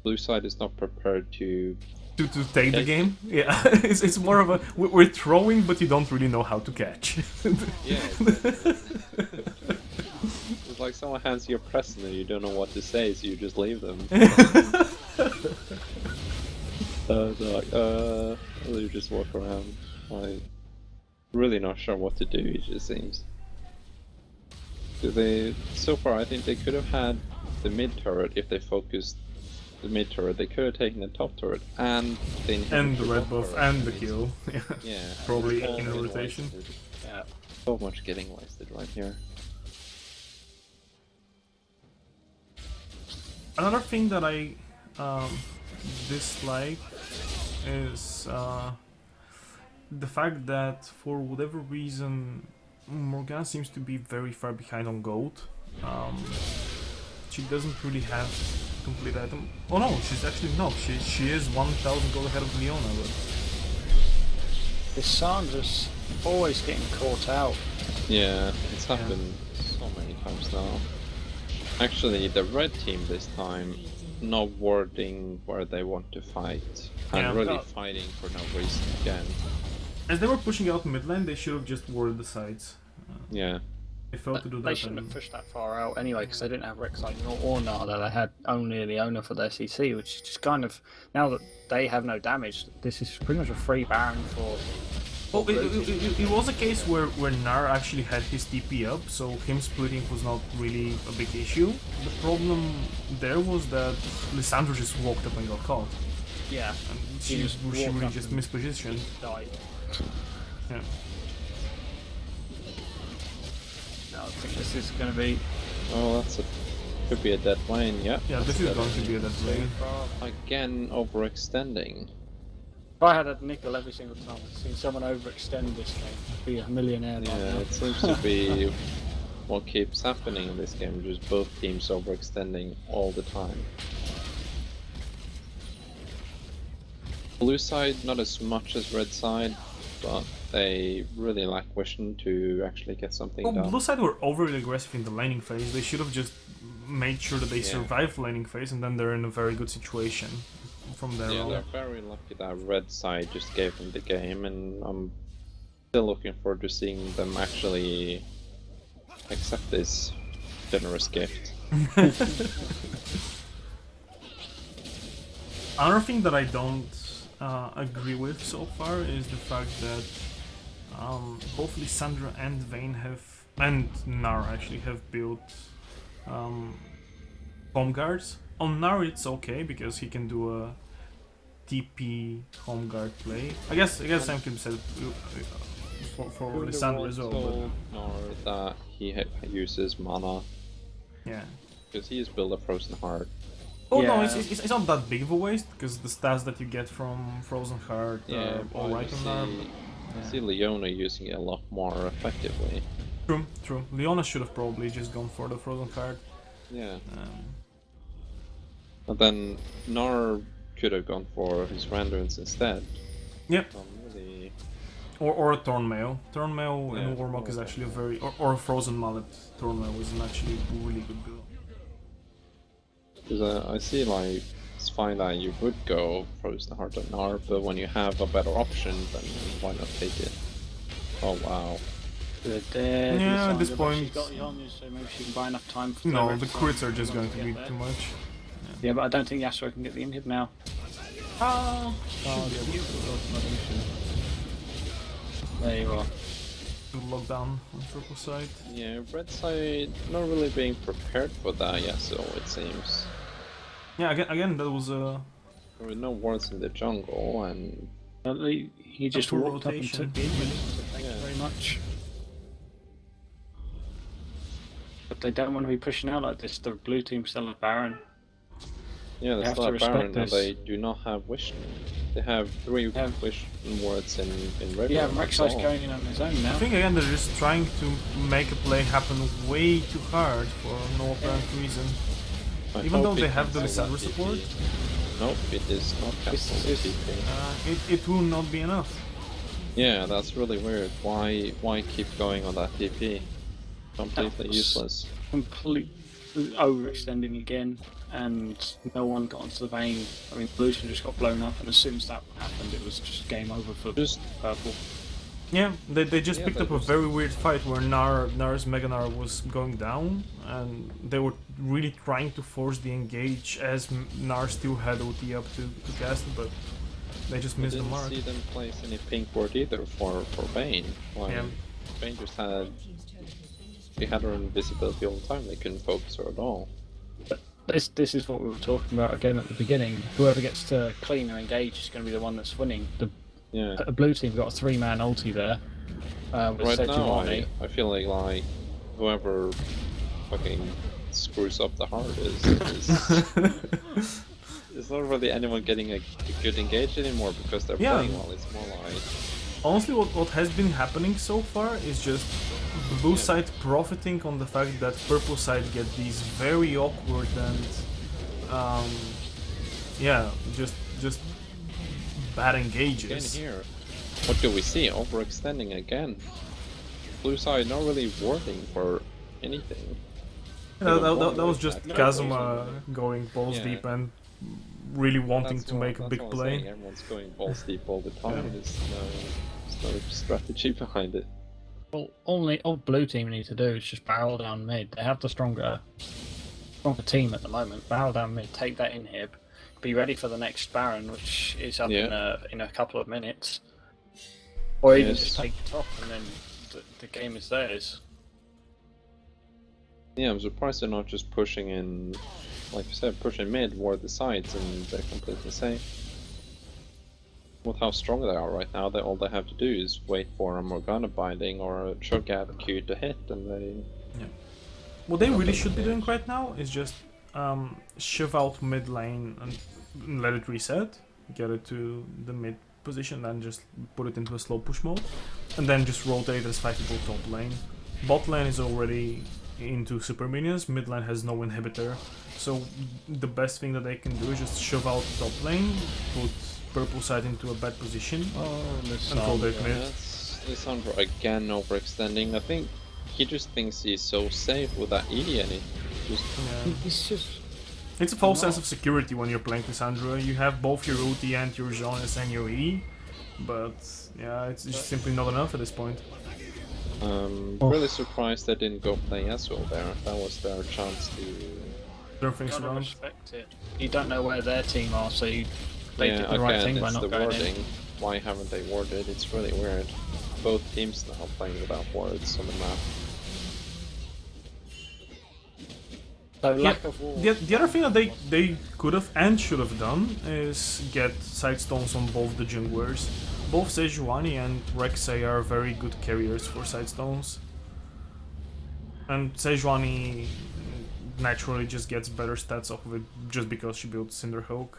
blue side is not prepared to. To take the Catch. game, yeah, it's more of a we're throwing, but you don't really know how to catch. Yeah. Exactly. It's like someone hands you a present and you don't know what to say, so you just leave them. They're like, you just walk around, like, really not sure what to do. It just seems. So far, I think they could have had the mid turret if they focused the mid turret. They could have taken the top turret and the And the red top buff turret, and the at least. kill. Yeah. Yeah, Probably all in a getting rotation. wasted. Yeah. So much getting wasted right here. Another thing that I dislike is the fact that for whatever reason Morgana seems to be very far behind on gold. She doesn't really have complete item. Oh no, she's actually not. She is 1,000 gold ahead of Leona, but Lissandra's always getting caught out. Yeah, it's happened so many times now. Actually, the red team this time not warding where they want to fight and Yeah. really No. fighting for no reason again. as they were pushing out mid lane, they should have just warded the sides. Yeah, They failed to do They that. shouldn't And have pushed that far out anyway, because they didn't have Rek'Sai or Nada. They had only Leona for their CC, which is just kind of, now that they have no damage, this is pretty much a free Baron for. well, it was a case where Nar actually had his TP up, so him splitting was not really a big issue. The problem there was that Lissandra just walked up and got caught. Yeah, And He she just really walked up just and- mispositioned. died. Yeah. No, I think this is going to be. oh, could be a dead lane. Yeah, Yeah, that's this a is dead going to lane. be a dead lane. Again, overextending. If I had a nickel every single time I've seen someone overextend this game, I'd be a millionaire by Yeah, now. it seems to be what keeps happening in this game. Just both teams overextending all the time. Blue side, not as much as red side, but they really lack vision to actually get something Well, done. Blue side were overly aggressive in the laning phase. They should have just made sure that they Yeah. survive the laning phase, and then they're in a very good situation from there Yeah, on. they're very lucky that red side just gave them the game, and I'm still looking forward to seeing them actually accept this generous gift. Another thing that I don't agree with so far is the fact that both Lissandra and Vayne and Gnar actually have built home guards. On Gnar it's okay because he can do a TP home guard play. I guess same can be said for Lissandra as well. Told Gnar that he uses mana But yeah. because he has built a Frozen Heart. Oh no, Yeah. it's not that big of a waste because the stats that you get from Frozen Heart are but alright on Gnar. I see Leona using it a lot more effectively. True. Leona should have probably just gone for the Frozen Heart. Yeah. Um, But then Gnar could have gone for his Randuins instead. Yep. Really... or a Thornmail. Thornmail Yeah, in Warlock is actually a very... Or a Frozen Mallet Thornmail is an actually really good build. Because I see, like, it's fine that you would go Frozen Heart on Gnar, but when you have a better option, then why not take it? Oh wow. Good there. Yeah, at this She's point- got Yone, so maybe she can buy enough time for No, red the side crits are just going to get be there. too much. Yeah, but I don't think Yasuo can get the inhib now. Ah, There you are. good lockdown on purple side. Yeah, red side not really being prepared for that yet, so it seems. Yeah, again that was a... There were no wards in the jungle, and He just full walked up and rotation. took the inhib, so thank you Yeah. very much. But they don't want to be pushing out like this. The blue team still have Baron. yeah, have there's to not respect Baron, and this. they do not have Wish. They have 3 Yeah. Wish wards in River. Yeah, that's Rek'Sai's all. going in on his own now. I think again they're just trying to make a play happen way too hard for no apparent reason. I Even hope though it they have the cancels Lissandra that support. TP. Nope, it is not cancelled This the is- TP. It will not be enough. Yeah, that's really weird. Why keep going on that TP? Completely was- useless. Complete overextending again, and no one got onto the vein. I mean, Lucian just got blown up, and as soon as that happened, it was just game over for Just purple. Yeah, they just Yeah, picked they up a just- very weird fight where Nar's Mega Gnar was going down, and they were really trying to force the engage as Gnar still had OT up to cast it, but they just I missed the didn't mark. see them place any pink ward either for Vayne. Like, Yeah. Vayne just had... She had her invisibility all the time, they couldn't focus her at all. This is what we were talking about again at the beginning. Whoever gets to clean or engage is going to be the one that's winning. The Yeah. blue team got a 3-man ulti there. With Right now, Sejuani. I feel like whoever fucking screws up the heart is it's not really anyone getting a good engage anymore because they're Yeah. playing well. It's more like Honestly, what has been happening so far is just blue side profiting on the fact that purple side get these very awkward and just bad again engages. here. What do we see? Overextending again. Blue side not really warding for anything. That was just No, Kazuma going balls Yeah. deep and really wanting That's to make a that's big what I'm play. saying. Everyone's going balls deep all the time. Yeah. There's no strategy behind it. Well, all blue team need to do is just barrel down mid. They have the stronger team at the moment. Barrel down mid, take that inhib, be ready for the next Baron, which is up in a couple of minutes. Or even Yes. just take the top and then the game is theirs. Yeah, I'm surprised they're not just pushing in, like you said, pushing mid, ward the sides, and they're completely safe. With how strong they are right now, all they have to do is wait for a Morgana binding or a Cho'Gath Q to hit, and they... What they really should be doing right now is just shove out mid lane and let it reset, get it to the mid position, and just put it into a slow push mode, and then just rotate as fightable top lane. Bot lane is already into super minions, mid lane has no inhibitor, so the best thing that they can do is just shove out top lane, put purple side into a bad position, Oh, and call their Yeah, mid. that's Lissandra again overextending. I think he just thinks he's so safe with that E, and he just... Yeah. It's just It's a false sense of security when you're playing Cassandra. You have both your ulti and your Jonas and your E, but yeah, it's just simply not enough at this point. Really surprised they didn't go play Yasuo there. That was their chance to. Turn things Gotta around. respect it. You don't know where their team are, so they did the right thing by it's not the going wording. in. Why haven't they warded? It's really weird. Both teams now playing without wards on the map. So lack of war. The other thing that they could have and should have done is get sidestones on both the junglers. Both Sejuani and Rek'Sai are very good carriers for sidestones. And Sejuani naturally just gets better stats off of it just because she built Cinderhulk.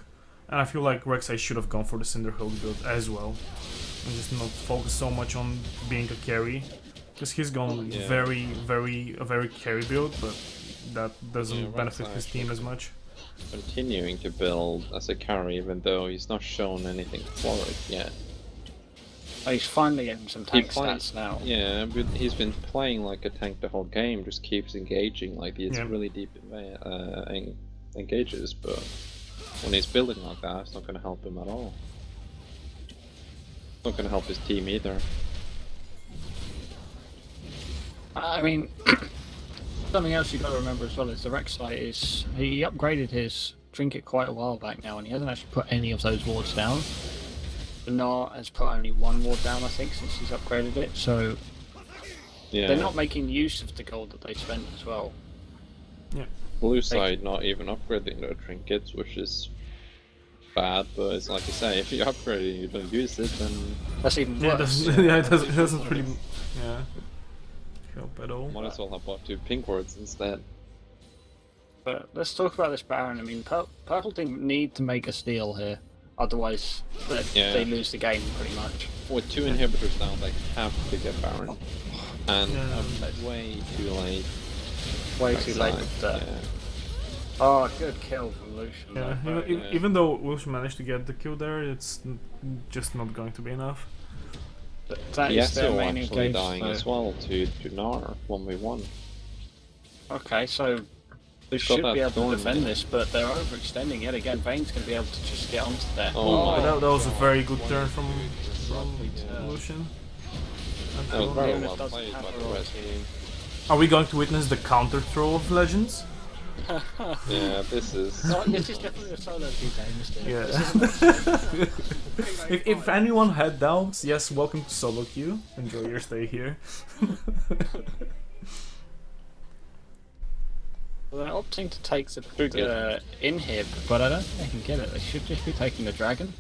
And I feel like Rek'Sai should have gone for the Cinderhulk build as well. And just not focus so much on being a carry. Because he's gone Yeah. a very carry build, but that doesn't Yeah, benefit Rek'Sai his team as much. Continuing to build as a carry, even though he's not shown anything for it yet. He's finally getting some tank plays- stats now. Yeah, but he's been playing like a tank the whole game. Just keeps engaging like he's Yeah. really deep engages, but when he's building like that, it's not going to help him at all. It's not going to help his team either. I mean, something else you got to remember as well is the Rek'Sai is he upgraded his trinket quite a while back now, and he hasn't actually put any of those wards down. Bernard has put only one ward down, I think, since he's upgraded it. So Yeah. they're not making use of the gold that they spent as well. Blue side not even upgrading their trinkets, which is bad, but it's like you say, if you upgrade it and you don't use it, then That's even Yeah, it worse. doesn't, yeah, it doesn't really help at all. might as well have bought 2 pink wards instead. But let's talk about this Baron. I mean, Purple team need to make a steal here, otherwise Yeah. they lose the game pretty much. With 2 inhibitors down, they have to get Baron. And Yeah. way too late. Way too late Backside, with that. yeah. Oh, good kill from Lucian. Yeah, though. even though Lucian managed to get the kill there, it's just not going to be enough. That is their Yasuo main actually engage. dying so- as well to Gnar 1v1. Okay, so they Got should that be able thorn to defend there. this, but they're overextending yet again. Vayne's going to be able to just get onto there. Oh my But that was a very good turn from Lovely turn. Lucian. That was very Leonis well doesn't played have by her the rest ulti. team. Are we going to witness the counter throw of Legends? Yeah, this is... No, this is definitely a solo queue game, isn't it? Yeah. This is If anyone had doubts, yes, welcome to solo queue. Enjoy your stay here. Well, they're opting to take the inhib, but I don't think they can get it. They should just be taking the dragon.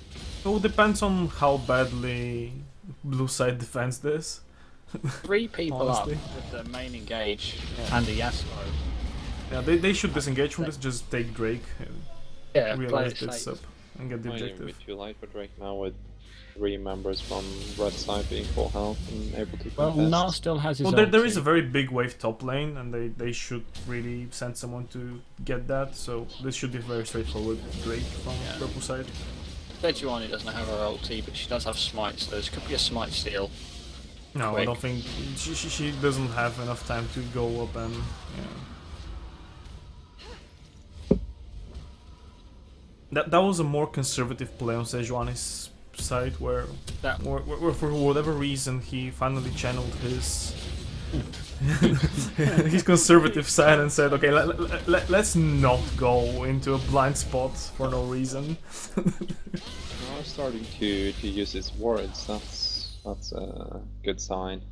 It all depends on how badly blue side defends this. 3 people Honestly. up with the main engage Yeah. and the Yasuo. Yeah, they should disengage from this, just take Drake, Yeah, play realize it this safe. up, and get the Might even be objective. too late for Drake now with 3 members from red side being full health and able to Well, contest. Gnar still has his Well, there ulti. is a very big wave top lane, and they should really send someone to get that, so this should be very straightforward Drake from Yeah. purple side. Sejuani doesn't have her ulti, but she does have smite, so this could be a smite steal. No, I Quick. don't think she doesn't have enough time to go up and That was a more conservative play on Sejuani's side, where for whatever reason he finally channeled his his conservative side and said, okay, let's not go into a blind spot for no reason. Now starting to use his wards, that's a good sign.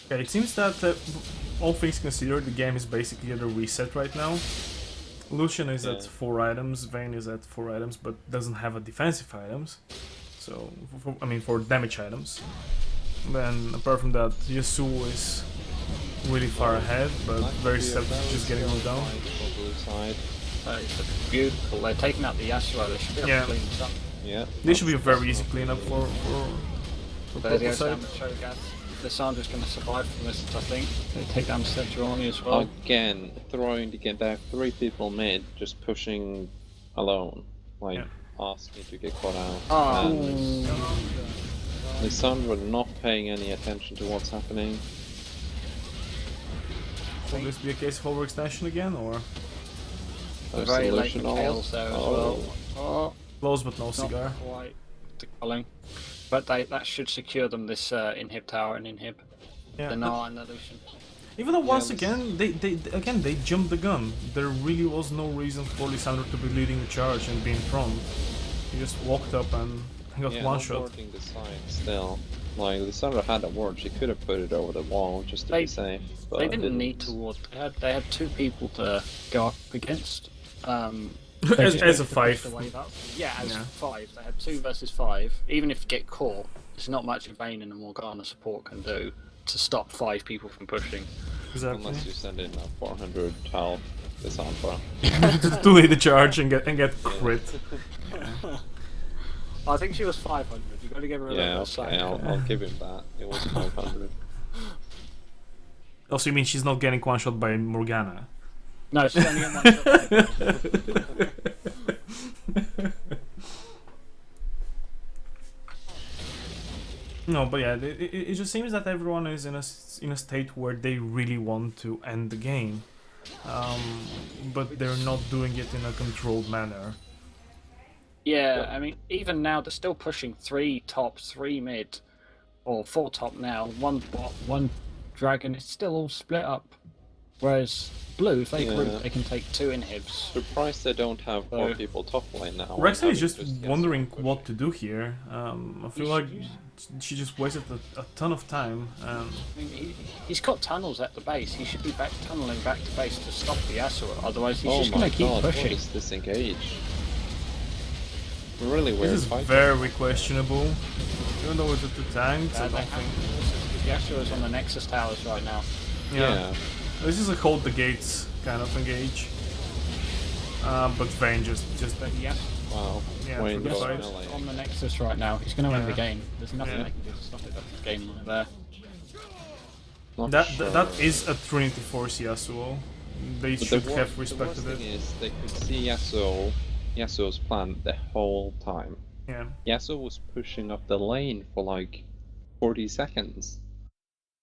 Okay, it seems that all things considered, the game is basically at a reset right now. Lucian is at Yeah. 4 items, Vayne is at 4 items, but doesn't have a defensive items. So, for damage items. Then, apart from that, Yasuo is really far ahead, but very sad just getting all down. Blue side. It's beautiful. They're taking out the Yasuo. They should be able Yeah. to clean this up. Yeah. This should be a very easy cleanup for There purple goes side. down the Cho'Gath. Lissandra's going to survive from this, I think. They take down Sejuani as well. Again, throwing to get back 3 people mid, just pushing alone. Like, Yeah. asking to get caught out. Oh. And Lissandra not paying any attention to what's happening. Will this be a case of overextension again, or No Very late solution Mikhail's there as well. Oh, close but no not cigar? quite the culling. But that should secure them this inhib tower and inhib. Yeah. The Gnar and the Lucian. Even though once this- again they jumped the gun. There really was no reason for Lissandra to be leading the charge and be in front. He just walked up and got Yeah, one not shot. warding the side still. Like, Lissandra had a ward, she could have put it over the wall just to They- be safe. But They didn't need to ward. They had two people to go up against. They as, just as needed a to push five. the wave up. Yeah, as Yeah. 5. They had 2 versus 5. Even if you get caught, there's not much a Vayne and a Morgana support can do to stop 5 people from pushing. Exactly. Unless you send in a 400 health Lissandra. to lead the charge and get crit. I think she was 500. You got to give her a Yeah, little okay, I'll give him that. It was 500. Also, you mean she's not getting one shot by Morgana? No, she's only in one shot. No, but yeah, it just seems that everyone is in a state where they really want to end the game, but they're not doing it in a controlled manner. Yeah, I mean, even now they're still pushing 3 top, 3 mid, or 4 top now, 1 bot, 1 dragon. It's still all split up. Whereas blue, if they Yeah. group, they can take 2 inhibs. Surprised they don't have more So- people top lane now. Rexha is Having just yes, wondering push. what to do here. I feel like she just wasted a ton of time. I mean, he's got tunnels at the base. He should be tunneling back to base to stop the Yasuo. Otherwise, he's Oh just my going to keep god, pushing. what is this engage? Really weird This is fight. very questionable. Even though it's a 2 tanks, I They don't have think. Yasuo's on the Nexus towers right now. Yeah. This is a hold the gates kind of engage. But Vayne just But yes, Wow. Yeah, Wayne for the got fight. melee. on the Nexus right now. He's going to win the Yeah. game. There's nothing Yeah. they can do to stop it. That's the game right there. Not that sure. that is a Trinity Force Yasuo. They But should the have worst respected thing it. is they could see Yasuo's plan the whole time. Yeah. Yasuo was pushing up the lane for like 40 seconds.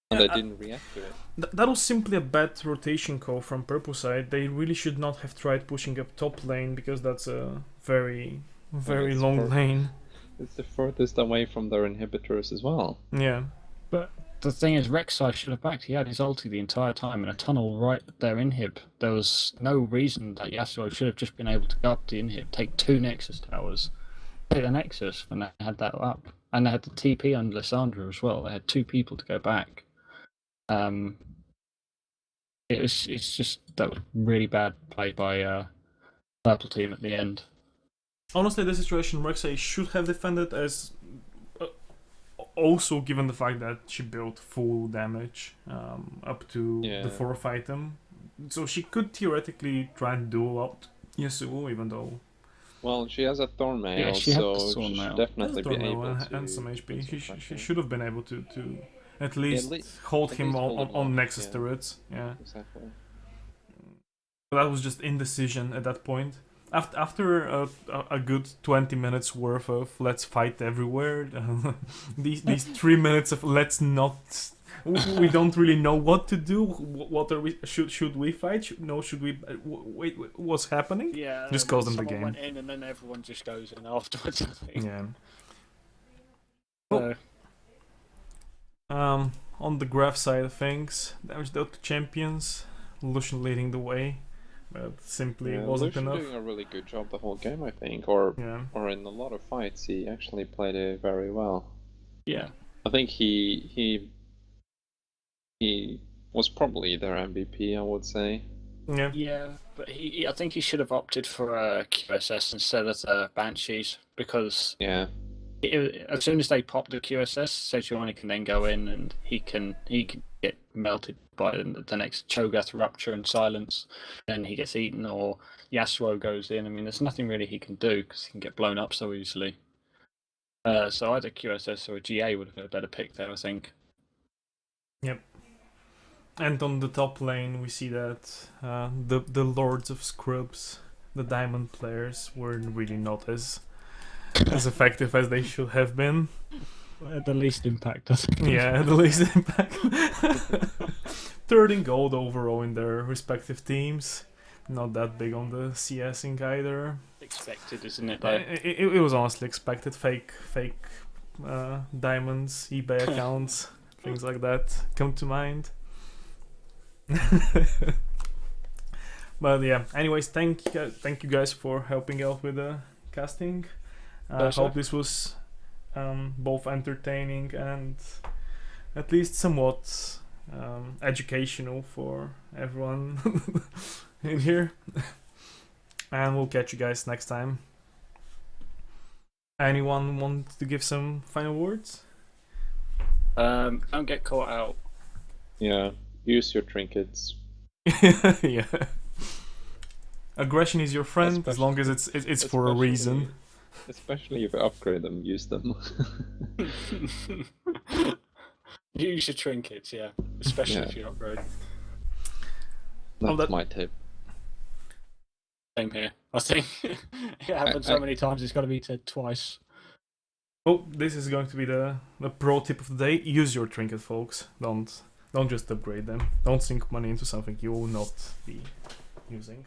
And Yeah, they didn't react to it. That was simply a bad rotation call from Purple side. They really should not have tried pushing up top lane because that's a very it's long for- lane. It's the furthest away from their inhibitors as well. Yeah. But the thing is, Rek'Sai should have backed. He had his ulti the entire time in a tunnel right there inhib. There was no reason that Yasuo should have just been able to go up the inhib, take 2 Nexus towers, take the Nexus when they had that up. And they had the TP on Lissandra as well. They had 2 people to go back. It's just that was really bad play by Purple team at the end. Honestly, the situation Rek'Sai should have defended as also given the fact that she built full damage up to Yeah. the 4th item. So she could theoretically try and duel out Yasuo, even though Well, she has a Thornmail, Yeah, she had the so she Thornmail. should definitely be Thornmail able to... and some HP. to She pressure. should have been able to at least hold at him least hold him on off, Nexus yeah. turrets. Yeah. Exactly. But that was just indecision at that point. After a good 20 minutes worth of let's fight everywhere, these 3 minutes of let's not, we don't really know what to do. What are we? Should we fight? Should we? Wait, what's happening? Yeah, Just calls them the someone game. went in and then everyone just goes in afterwards. I think. Yeah. So, On the graph side of things, damage dealt to champions, Lucian leading the way, but simply Yeah, wasn't Lucian enough. doing a really good job the whole game, I think. Or in a lot of fights, he actually played it very well. yeah. I think he was probably their MVP, I would say. Yeah. Yeah, but I think he should have opted for a QSS instead of the Banshees because Yeah. as soon as they pop the QSS, Sejuani can then go in and he can get melted by the next Cho'Gath rupture and silence, and he gets eaten, or Yasuo goes in. I mean, there's nothing really he can do because he can get blown up so easily. So either QSS or a GA would have been a better pick there, I think. And on the top lane, we see that the Lords of Scrubs, the Diamond players, were really not as as effective as they should have been. At the least impact, I think. Yeah, the least impact. Third in gold overall in their respective teams. Not that big on the CSing either. Expected, isn't it? It was honestly expected. Fake diamonds, eBay accounts, things like that come to mind. But yeah, anyways, thank you guys for helping out with the casting. I hope this was both entertaining and at least somewhat educational for everyone in here. And we'll catch you guys next time. Anyone want to give some final words? Don't get caught out. Yeah, use your trinkets. Yeah. Aggression is your friend as long as it's for a reason. Especially if you upgrade them, use them. Use your trinkets, yeah. Especially Yeah. if you upgrade. That's my tip. Same here. I think it happened so many times, it's got to be said twice. Oh, this is going to be the pro tip of the day. Use your trinket, folks. Don't just upgrade them. Don't sink money into something you will not be using.